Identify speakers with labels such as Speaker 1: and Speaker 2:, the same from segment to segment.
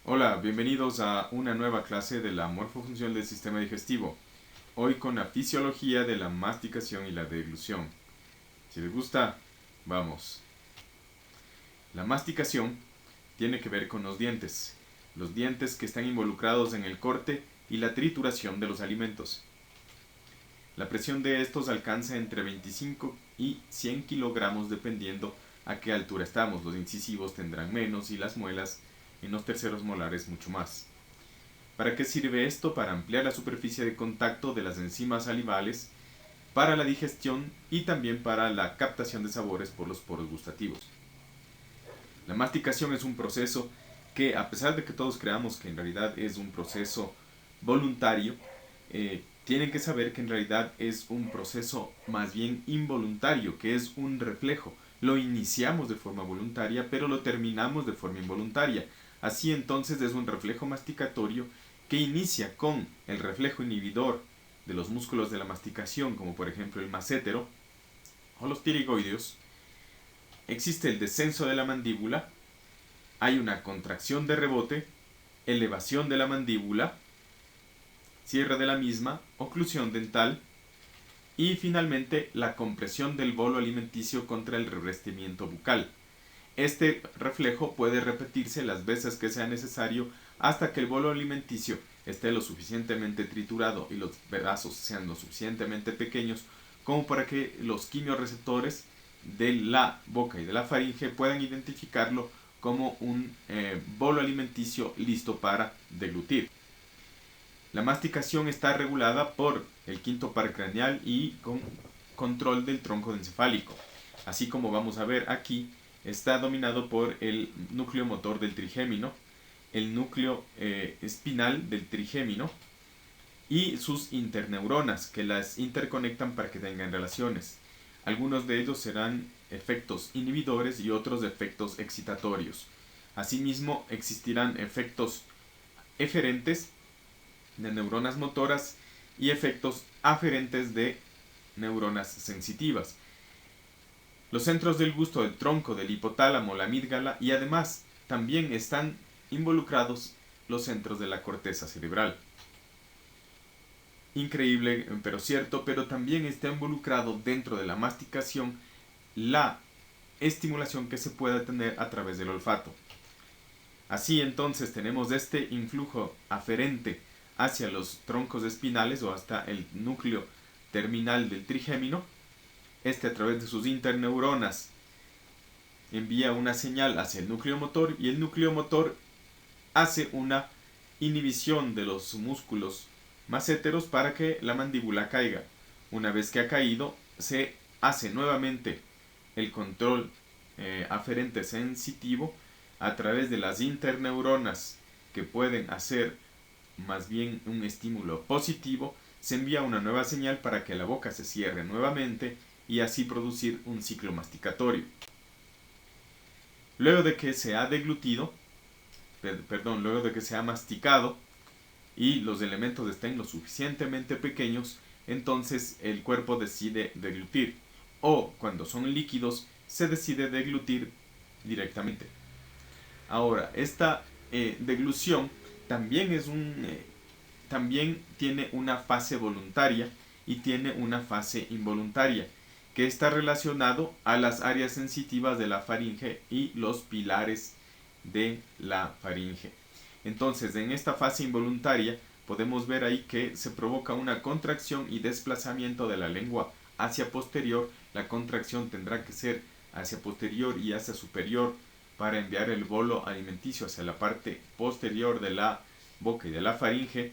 Speaker 1: Hola, bienvenidos a una nueva clase de la morfofunción del sistema digestivo. Hoy con la fisiología de la masticación y la deglución. Si les gusta, vamos. La masticación tiene que ver con los dientes que están involucrados en el corte y la trituración de los alimentos. La presión de estos alcanza entre 25 y 100 kilogramos dependiendo a qué altura estamos. Los incisivos tendrán menos y las muelas en los terceros molares mucho más. ¿Para qué sirve esto? Para ampliar la superficie de contacto de las enzimas salivales, para la digestión y también para la captación de sabores por los poros gustativos. La masticación es un proceso que, a pesar de que todos creamos que en realidad es un proceso voluntario, tienen que saber que en realidad es un proceso más bien involuntario, que es un reflejo. Lo iniciamos de forma voluntaria, pero lo terminamos de forma involuntaria. Así entonces es un reflejo masticatorio que inicia con el reflejo inhibidor de los músculos de la masticación, como por ejemplo el massétero o los pterigoideos. Existe el descenso de la mandíbula, hay una contracción de rebote, elevación de la mandíbula, cierre de la misma, oclusión dental y finalmente la compresión del bolo alimenticio contra el revestimiento bucal. Este reflejo puede repetirse las veces que sea necesario hasta que el bolo alimenticio esté lo suficientemente triturado y los pedazos sean lo suficientemente pequeños como para que los quimiorreceptores de la boca y de la faringe puedan identificarlo como un bolo alimenticio listo para deglutir. La masticación está regulada por el quinto par craneal y con control del tronco encefálico. Así como vamos a ver aquí, está dominado por el núcleo motor del trigémino, el núcleo espinal del trigémino y sus interneuronas que las interconectan para que tengan relaciones. Algunos de ellos serán efectos inhibidores y otros efectos excitatorios. Asimismo, existirán efectos eferentes de neuronas motoras y efectos aferentes de neuronas sensitivas. Los centros del gusto del tronco, del hipotálamo, la amígdala y además también están involucrados los centros de la corteza cerebral. Increíble, pero cierto, pero también está involucrado dentro de la masticación la estimulación que se pueda tener a través del olfato. Así entonces tenemos este influjo aferente hacia los troncos espinales o hasta el núcleo terminal del trigémino. Este a través de sus interneuronas envía una señal hacia el núcleo motor y el núcleo motor hace una inhibición de los músculos masséteros para que la mandíbula caiga. Una vez que ha caído, se hace nuevamente el control aferente sensitivo a través de las interneuronas que pueden hacer más bien un estímulo positivo. Se envía una nueva señal para que la boca se cierre nuevamente y así producir un ciclo masticatorio. Luego de que se ha deglutido, luego de que se ha masticado y los elementos estén lo suficientemente pequeños, entonces el cuerpo decide deglutir. O cuando son líquidos, se decide deglutir directamente. Ahora, esta deglución también también tiene una fase voluntaria y tiene una fase involuntaria, que está relacionado a las áreas sensitivas de la faringe y los pilares de la faringe. Entonces, en esta fase involuntaria podemos ver ahí que se provoca una contracción y desplazamiento de la lengua hacia posterior. La contracción tendrá que ser hacia posterior y hacia superior para enviar el bolo alimenticio hacia la parte posterior de la boca y de la faringe.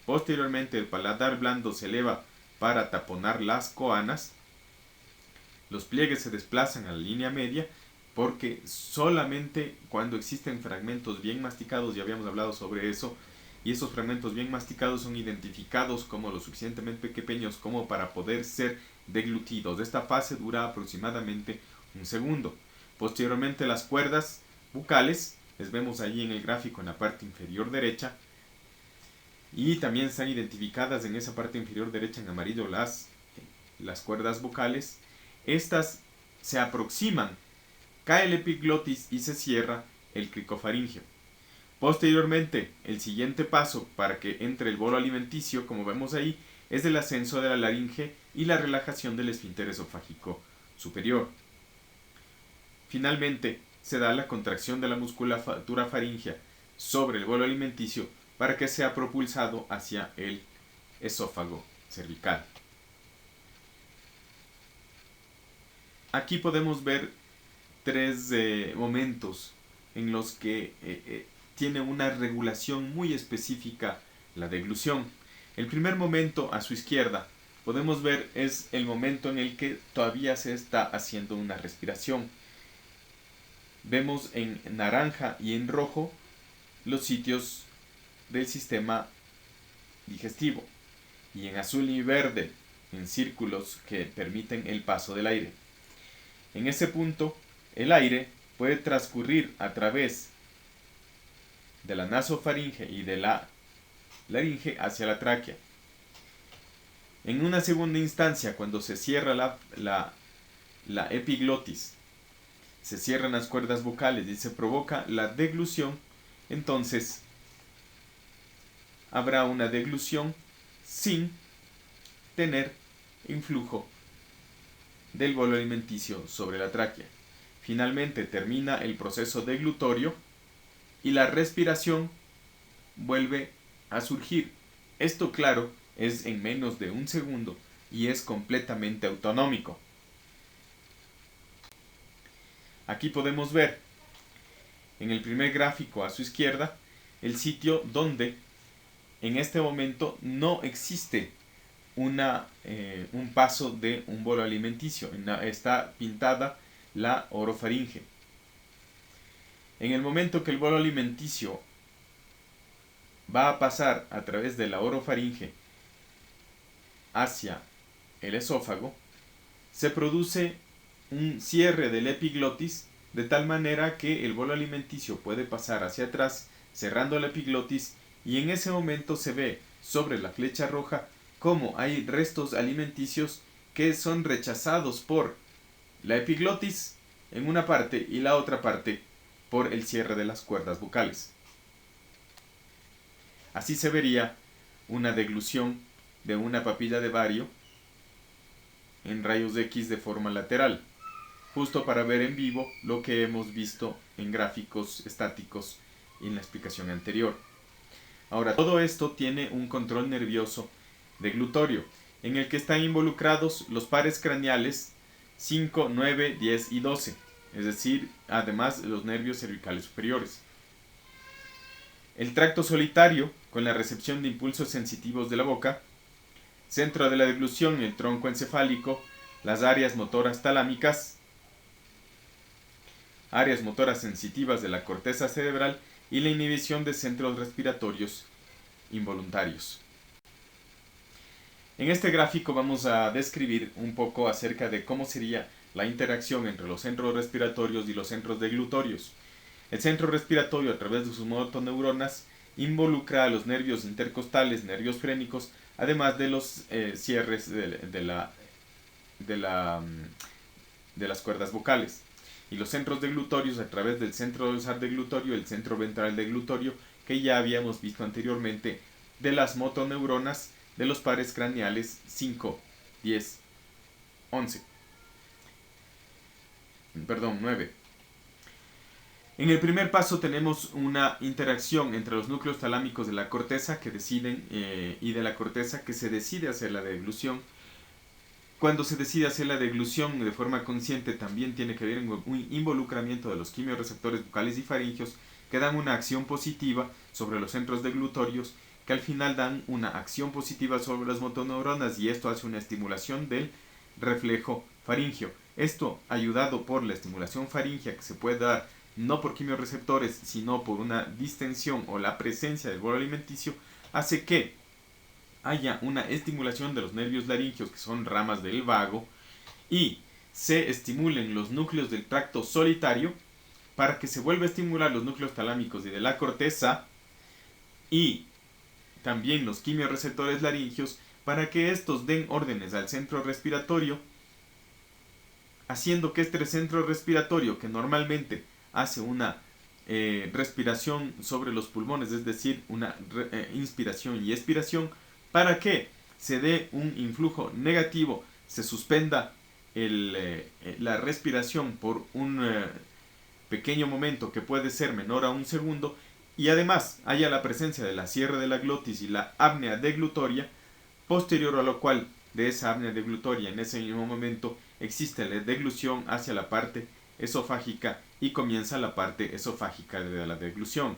Speaker 1: Posteriormente el paladar blando se eleva para taponar las coanas. Los pliegues se desplazan a la línea media porque solamente cuando existen fragmentos bien masticados, ya habíamos hablado sobre eso, y esos fragmentos bien masticados son identificados como lo suficientemente pequeños como para poder ser deglutidos. Esta fase dura aproximadamente un segundo. Posteriormente las cuerdas bucales, les vemos allí en el gráfico en la parte inferior derecha, y también están identificadas en esa parte inferior derecha en amarillo las cuerdas bucales. Estas se aproximan, cae el epiglotis y se cierra el cricofaringio. Posteriormente, el siguiente paso para que entre el bolo alimenticio, como vemos ahí, es el ascenso de la laringe y la relajación del esfínter esofágico superior. Finalmente, se da la contracción de la musculatura faríngea sobre el bolo alimenticio para que sea propulsado hacia el esófago cervical. Aquí podemos ver tres momentos en los que tiene una regulación muy específica la deglución. El primer momento a su izquierda podemos ver es el momento en el que todavía se está haciendo una respiración. Vemos en naranja y en rojo los sitios del sistema digestivo y en azul y verde en círculos que permiten el paso del aire. En ese punto, el aire puede transcurrir a través de la nasofaringe y de la laringe hacia la tráquea. En una segunda instancia, cuando se cierra la epiglotis, se cierran las cuerdas vocales y se provoca la deglución, entonces habrá una deglución sin tener influjo del bolo alimenticio sobre la tráquea. Finalmente termina el proceso deglutorio y la respiración vuelve a surgir. Esto, claro, es en menos de un segundo y es completamente autonómico. Aquí podemos ver en el primer gráfico a su izquierda el sitio donde en este momento no existe un paso de un bolo alimenticio. Está pintada la orofaringe. En el momento que el bolo alimenticio va a pasar a través de la orofaringe hacia el esófago, se produce un cierre del epiglotis de tal manera que el bolo alimenticio puede pasar hacia atrás cerrando la epiglotis, y en ese momento se ve sobre la flecha roja cómo hay restos alimenticios que son rechazados por la epiglotis en una parte y la otra parte por el cierre de las cuerdas vocales. Así se vería una deglución de una papilla de bario en rayos X de forma lateral, justo para ver en vivo lo que hemos visto en gráficos estáticos y en la explicación anterior. Ahora, todo esto tiene un control nervioso deglutorio, en el que están involucrados los pares craneales 5, 9, 10 y 12, es decir, además los nervios cervicales superiores. El tracto solitario, con la recepción de impulsos sensitivos de la boca, centro de la deglución, el tronco encefálico, las áreas motoras talámicas, áreas motoras sensitivas de la corteza cerebral y la inhibición de centros respiratorios involuntarios. En este gráfico vamos a describir un poco acerca de cómo sería la interacción entre los centros respiratorios y los centros deglutorios. El centro respiratorio, a través de sus motoneuronas, involucra a los nervios intercostales, nervios frénicos, además de los cierres de las cuerdas vocales. Y los centros deglutorios, a través del centro dorsal deglutorio, el centro ventral deglutorio, que ya habíamos visto anteriormente, de las motoneuronas de los pares craneales 5, 10, 11. 9. En el primer paso tenemos una interacción entre los núcleos talámicos de la corteza que deciden y de la corteza que se decide hacer la deglución. Cuando se decide hacer la deglución de forma consciente, también tiene que haber un involucramiento de los quimiorreceptores bucales y faringios que dan una acción positiva sobre los centros deglutorios, que al final dan una acción positiva sobre las motoneuronas, y esto hace una estimulación del reflejo faríngeo. Esto, ayudado por la estimulación faríngea que se puede dar no por quimiorreceptores, sino por una distensión o la presencia del bolo alimenticio, hace que haya una estimulación de los nervios laringeos, que son ramas del vago, y se estimulen los núcleos del tracto solitario para que se vuelva a estimular los núcleos talámicos y de la corteza, y también los quimiorreceptores laringeos, para que estos den órdenes al centro respiratorio, haciendo que este centro respiratorio, que normalmente hace una respiración sobre los pulmones, es decir, una inspiración y expiración, para que se dé un influjo negativo, se suspenda la respiración por un pequeño momento que puede ser menor a un segundo, y además haya la presencia de la cierre de la glotis y la apnea deglutoria, posterior a lo cual de esa apnea deglutoria en ese mismo momento existe la deglución hacia la parte esofágica y comienza la parte esofágica de la deglución.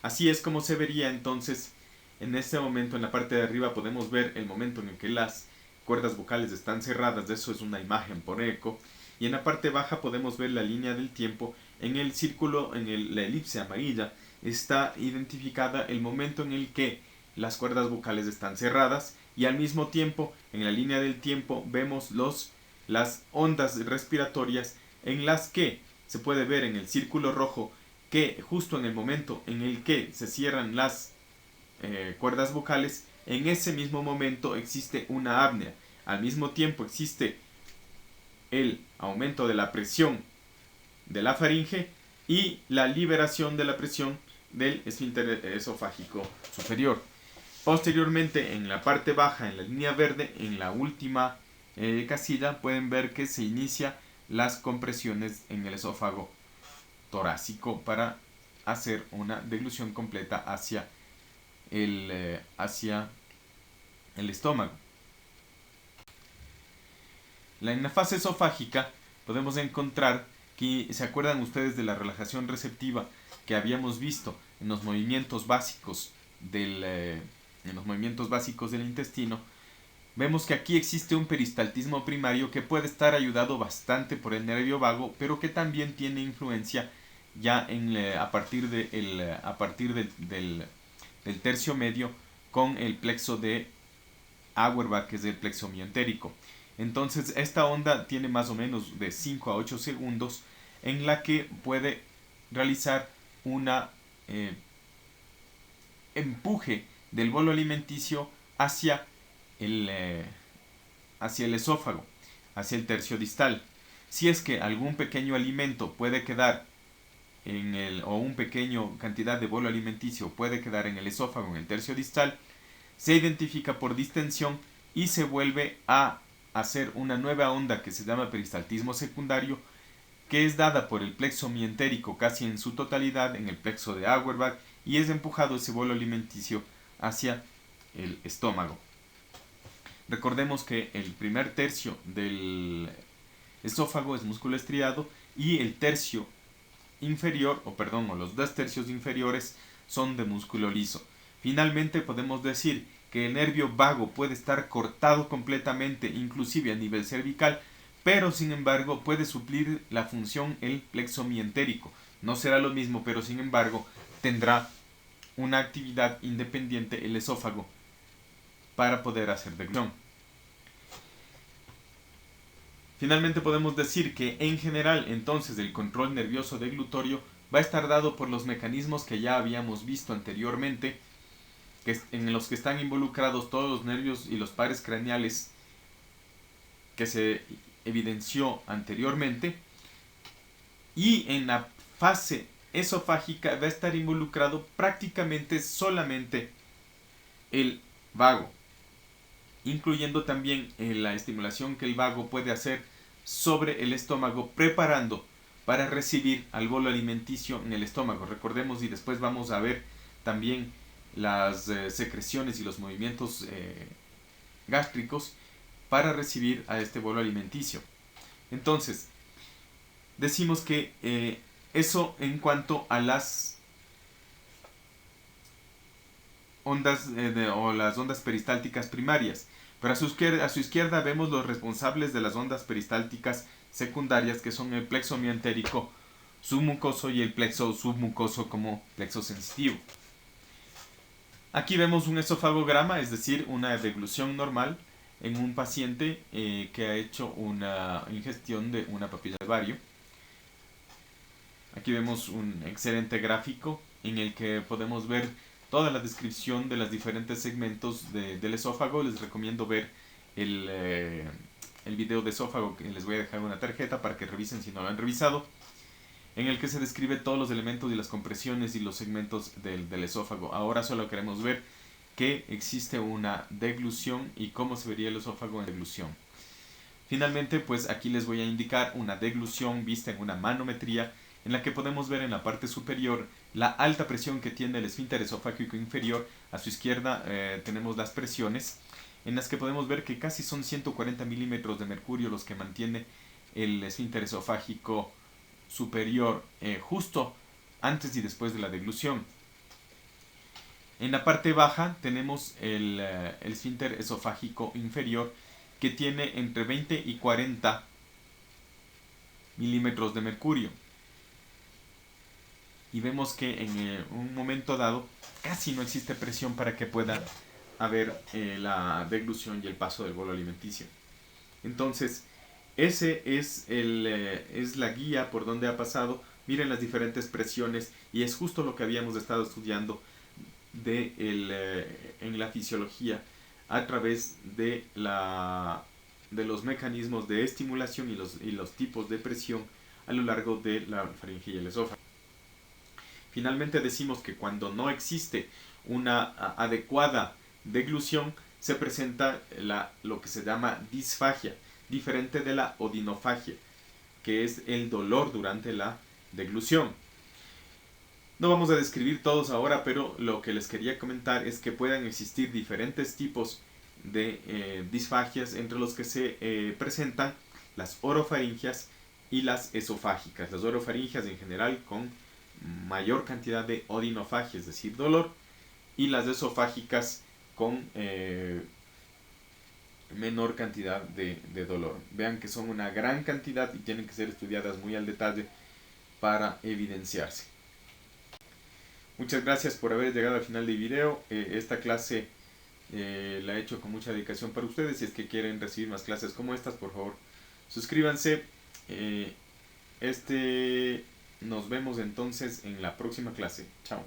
Speaker 1: Así es como se vería entonces en este momento. En la parte de arriba podemos ver el momento en el que las cuerdas vocales están cerradas, de eso es una imagen por eco, y en la parte baja podemos ver la línea del tiempo. En el círculo, la elipse amarilla, está identificada el momento en el que las cuerdas vocales están cerradas, y al mismo tiempo en la línea del tiempo vemos las ondas respiratorias, en las que se puede ver en el círculo rojo que justo en el momento en el que se cierran las cuerdas vocales, en ese mismo momento existe una apnea. Al mismo tiempo existe el aumento de la presión de la faringe y la liberación de la presión del esfínter esofágico superior. Posteriormente, en la parte baja, en la línea verde, en la última casilla, pueden ver que se inicia las compresiones en el esófago torácico para hacer una deglución completa hacia el estómago. En la fase esofágica podemos encontrar que, ¿se acuerdan ustedes de la relajación receptiva que habíamos visto en los movimientos básicos del intestino? Vemos que aquí existe un peristaltismo primario que puede estar ayudado bastante por el nervio vago, pero que también tiene influencia ya a partir del tercio medio con el plexo de Auerbach, que es el plexo mientérico. Entonces esta onda tiene más o menos de 5 a 8 segundos en la que puede realizar una empuje del bolo alimenticio hacia el esófago, hacia el tercio distal. Si es que algún pequeño alimento puede quedar o una pequeña cantidad de bolo alimenticio puede quedar en el esófago, en el tercio distal, se identifica por distensión y se vuelve a hacer una nueva onda que se llama peristaltismo secundario, que es dada por el plexo mientérico casi en su totalidad, en el plexo de Auerbach, y es empujado ese bolo alimenticio hacia el estómago. Recordemos que el primer tercio del esófago es músculo estriado y el tercio inferior, o los 2 tercios inferiores son de músculo liso. Finalmente podemos decir que el nervio vago puede estar cortado completamente, inclusive a nivel cervical, pero sin embargo puede suplir la función el plexo mientérico. No será lo mismo, pero sin embargo tendrá una actividad independiente el esófago para poder hacer deglución. Finalmente podemos decir que en general entonces el control nervioso deglutorio va a estar dado por los mecanismos que ya habíamos visto anteriormente, en los que están involucrados todos los nervios y los pares craneales que se evidenció anteriormente, y en la fase esofágica va a estar involucrado prácticamente solamente el vago, incluyendo también la estimulación que el vago puede hacer sobre el estómago, preparando para recibir al bolo alimenticio en el estómago. Recordemos, y después vamos a ver también las secreciones y los movimientos gástricos para recibir a este bolo alimenticio. Entonces, decimos que eso en cuanto a las ondas o las ondas peristálticas primarias. Pero a su izquierda vemos los responsables de las ondas peristálticas secundarias, que son el plexo mientérico submucoso y el plexo submucoso como plexo sensitivo. Aquí vemos un esofagograma, es decir, una deglución normal en un paciente que ha hecho una ingestión de una papilla de Vario. Aquí vemos un excelente gráfico en el que podemos ver toda la descripción de los diferentes segmentos del esófago. Les recomiendo ver el video de esófago, que les voy a dejar una tarjeta para que revisen si no lo han revisado. en el que se describe todos los elementos y las compresiones y los segmentos del esófago. Ahora solo queremos ver que existe una deglución y cómo se vería el esófago en deglución. Finalmente, pues aquí les voy a indicar una deglución vista en una manometría, en la que podemos ver en la parte superior la alta presión que tiene el esfínter esofágico inferior. A su izquierda tenemos las presiones, en las que podemos ver que casi son 140 milímetros de mercurio los que mantiene el esfínter esofágico superior justo antes y después de la deglución. En la parte baja tenemos el esfínter esofágico inferior, que tiene entre 20 y 40 milímetros de mercurio. Y vemos que en un momento dado casi no existe presión para que pueda haber la deglución y el paso del bolo alimenticio. Entonces, ese es la guía por donde ha pasado. Miren las diferentes presiones y es justo lo que habíamos estado estudiando en la fisiología a través de los mecanismos de estimulación y los tipos de presión a lo largo de la faringe y el esófago. Finalmente decimos que cuando no existe una adecuada deglución, se presenta lo que se llama disfagia, diferente de la odinofagia, que es el dolor durante la deglución. No vamos a describir todos ahora, pero lo que les quería comentar es que puedan existir diferentes tipos de disfagias, entre los que se presentan las orofaringias y las esofágicas. Las orofaringias en general con mayor cantidad de odinofagia, es decir, dolor, y las esofágicas con menor cantidad de dolor. Vean que son una gran cantidad y tienen que ser estudiadas muy al detalle para evidenciarse. Muchas gracias por haber llegado al final del video. Esta clase la he hecho con mucha dedicación para ustedes. Si es que quieren recibir más clases como estas, por favor, suscríbanse. Nos vemos entonces en la próxima clase. Chao.